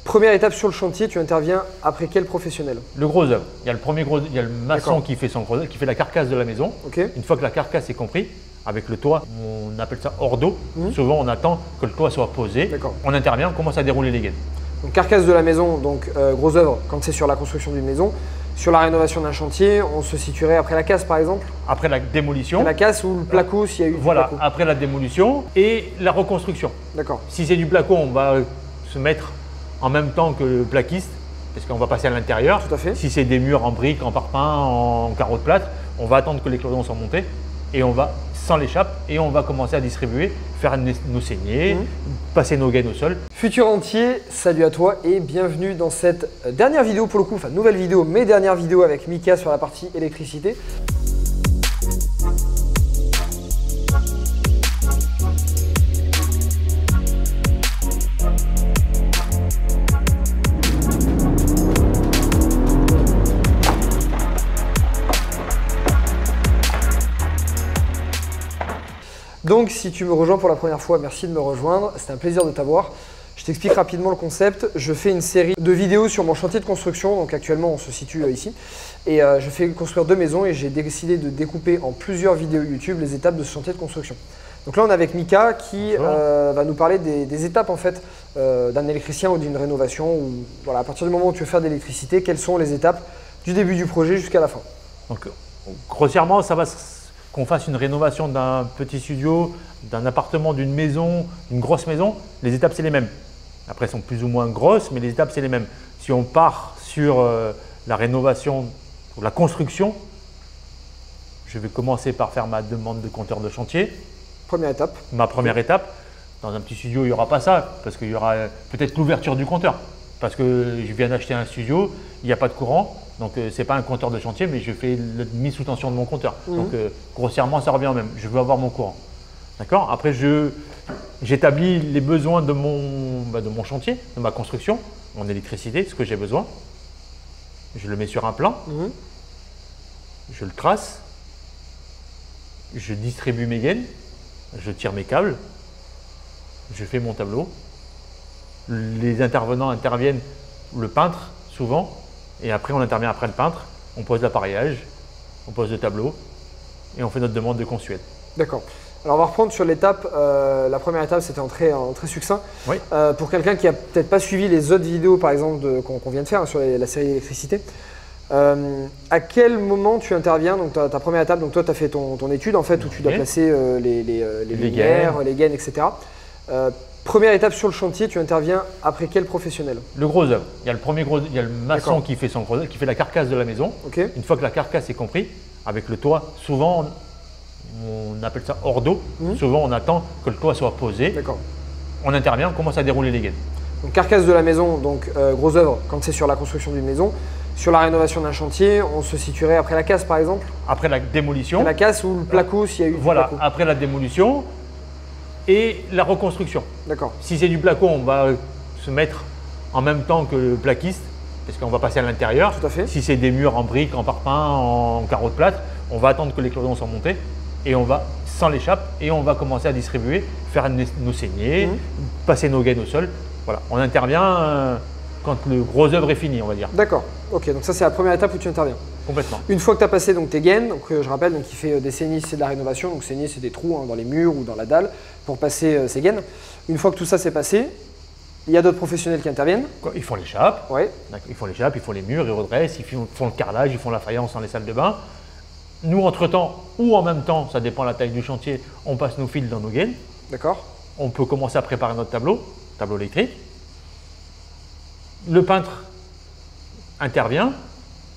Première étape sur le chantier, tu interviens après quel professionnel? Le gros œuvre. Il y a le premier gros, il y a le maçon qui fait son gros œuvre, qui fait la carcasse de la maison. Okay. Une fois que la carcasse est comprise, avec le toit, on appelle ça hors d'eau. Souvent, on attend que le toit soit posé. On intervient, on commence à dérouler les gaines. Donc carcasse de la maison, donc gros œuvre quand c'est sur la construction d'une maison. Sur la rénovation d'un chantier, on se situerait après la casse par exemple? Après la démolition. Après la casse ou le placo s'il y a eu voilà, du placo. Après la démolition et la reconstruction. D'accord. Si c'est du placo, on va se mettre en même temps que le plaquiste, parce qu'on va passer à l'intérieur. Tout à fait. Si c'est des murs en briques, en parpaing, en carreaux de plâtre, on va attendre que les cloisons soient montées et on va sans l'échappe et on va commencer à distribuer, faire nos saignées, passer nos gaines au sol. Futur entier, salut à toi et bienvenue dans cette dernière vidéo pour le coup, enfin nouvelle vidéo, mais dernière vidéo avec Mika sur la partie électricité. Donc si tu me rejoins pour la première fois, merci de me rejoindre, c'était un plaisir de t'avoir. Je t'explique rapidement le concept. Je fais une série de vidéos sur mon chantier de construction, donc actuellement on se situe ici. Et je fais construire 2 maisons et j'ai décidé de découper en plusieurs vidéos YouTube les étapes de ce chantier de construction. Donc là on est avec Mika qui va nous parler des étapes en fait d'un électricien ou d'une rénovation. Ou, voilà, à partir du moment où tu veux faire de l'électricité, quelles sont les étapes du début du projet jusqu'à la fin. Donc grossièrement ça va qu'on fasse une rénovation d'un petit studio, d'un appartement, d'une maison, d'une grosse maison, les étapes c'est les mêmes. Après elles sont plus ou moins grosses, mais les étapes c'est les mêmes. Si on part sur la rénovation, la construction, je vais commencer par faire ma demande de compteur de chantier. Première étape. Ma première étape. Dans un petit studio, il n'y aura pas ça, parce qu'il y aura peut-être l'ouverture du compteur. Parce que je viens d'acheter un studio, il n'y a pas de courant. Donc, ce n'est pas un compteur de chantier, mais je fais la mise sous tension de mon compteur. Donc, grossièrement, ça revient au même. Je veux avoir mon courant. D'accord. Après, j'établis les besoins de mon chantier, de ma construction, mon électricité, ce que j'ai besoin. Je le mets sur un plan. Je le trace. Je distribue mes gaines. Je tire mes câbles. Je fais mon tableau. Les intervenants interviennent, le peintre, souvent. Et après, on intervient après le peintre, on pose l'appareillage, on pose le tableau et on fait notre demande de consuel. D'accord. Alors, on va reprendre sur l'étape. La première étape, c'était en très succinct. Oui. Pour quelqu'un qui n'a peut-être pas suivi les autres vidéos, par exemple, qu'on vient de faire sur la série d'électricité, à quel moment tu interviens? Donc, ta première étape, donc toi, tu as fait ton étude en fait, où tu dois placer les lumières, les gaines, etc. Première étape sur le chantier, tu interviens après quel professionnel? Le gros œuvre. Il y a le premier gros, il y a le maçon qui fait son gros œuvre, qui fait la carcasse de la maison. Une fois que la carcasse est comprise, avec le toit, souvent on appelle ça hors d'eau. Souvent on attend que le toit soit posé. On intervient, on commence à dérouler les gaines. Donc carcasse de la maison, donc gros œuvre quand c'est sur la construction d'une maison. Sur la rénovation d'un chantier, on se situerait après la casse par exemple? Après la démolition. Après la casse ou le placo s'il y a eu du placo. Après la démolition et la reconstruction. D'accord. Si c'est du placo, on va se mettre en même temps que le plaquiste, parce qu'on va passer à l'intérieur. Tout à fait. Si c'est des murs en briques, en parpaing, en carreaux de plâtre, on va attendre que les cloisons soient montées et on va sans l'échappe et on va commencer à distribuer, faire nos saignées, passer nos gaines au sol. Voilà, on intervient quand le gros œuvre est fini, on va dire. D'accord. Ok, donc ça c'est la première étape où tu interviens. Complètement. Une fois que tu as passé donc, tes gaines, donc, je rappelle, donc, il fait des saignées, c'est de la rénovation. Donc saignées, c'est des trous dans les murs ou dans la dalle pour passer ces gaines. Une fois que tout ça s'est passé, il y a d'autres professionnels qui interviennent. Ils font l'échappe. Ouais. Ils font l'échappe, ils font les murs, ils redressent, ils font le carrelage, ils font la faïence dans les salles de bain. Nous, entre-temps ou en même temps, ça dépend de la taille du chantier, on passe nos fils dans nos gaines. D'accord. On peut commencer à préparer notre tableau électrique. Le peintre intervient,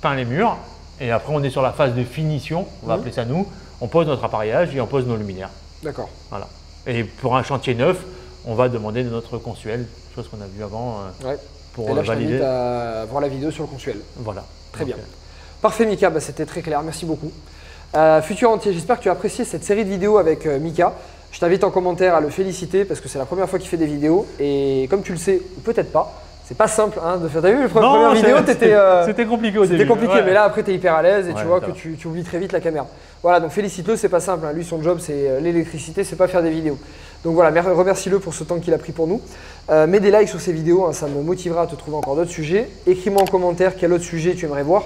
peint les murs et après on est sur la phase de finition, on va appeler ça nous. On pose notre appareillage et on pose nos luminaires. D'accord. Voilà. Et pour un chantier neuf, on va demander de notre consuel, chose qu'on a vu avant pour valider. Je t'invite à voir la vidéo sur le consuel. Voilà. Très bien. Parfait Mika, c'était très clair, merci beaucoup. Futur entier, j'espère que tu as apprécié cette série de vidéos avec Mika. Je t'invite en commentaire à le féliciter parce que c'est la première fois qu'il fait des vidéos et comme tu le sais, ou peut-être pas, C'est pas simple hein, de faire. T'as vu, les Non, premières vidéos, c'était compliqué au début. C'était compliqué, ouais. mais là après tu es hyper à l'aise et Ouais, tu vois ça que va. tu oublies très vite la caméra. Voilà, donc félicite-le, c'est pas simple. Hein. Lui, son job, c'est l'électricité, c'est pas faire des vidéos. Donc voilà, remercie-le pour ce temps qu'il a pris pour nous. Mets des likes sur ces vidéos, hein, ça me motivera à te trouver encore d'autres sujets. Écris-moi en commentaire quel autre sujet tu aimerais voir.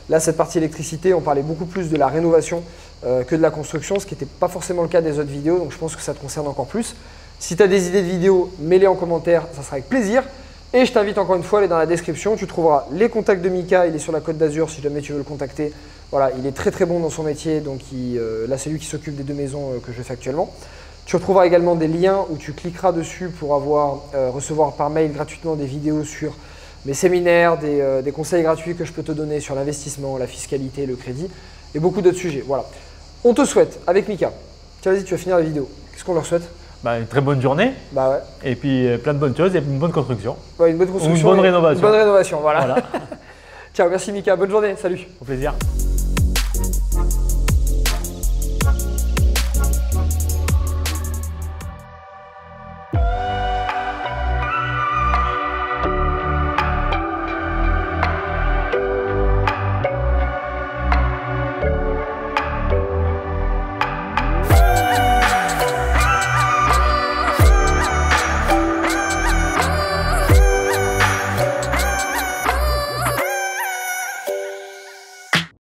Là, cette partie électricité, on parlait beaucoup plus de la rénovation que de la construction, ce qui n'était pas forcément le cas des autres vidéos, donc je pense que ça te concerne encore plus. Si tu as des idées de vidéos, mets-les en commentaire, ça sera avec plaisir. Et je t'invite encore une fois à aller dans la description, tu trouveras les contacts de Mika, il est sur la Côte d'Azur si jamais tu veux le contacter. Voilà, il est très très bon dans son métier, donc là c'est lui qui s'occupe des 2 maisons que je fais actuellement. Tu retrouveras également des liens où tu cliqueras dessus pour recevoir par mail gratuitement des vidéos sur mes séminaires, des conseils gratuits que je peux te donner sur l'investissement, la fiscalité, le crédit et beaucoup d'autres sujets. Voilà. On te souhaite avec Mika, tiens vas-y tu vas finir la vidéo, qu'est-ce qu'on leur souhaite? Bah, une très bonne journée. Bah ouais. Et puis plein de bonnes choses et une bonne construction. Ouais, une bonne construction. Ou une bonne rénovation. Une bonne rénovation, voilà. Voilà. Ciao, merci Mika, bonne journée, salut. Au plaisir.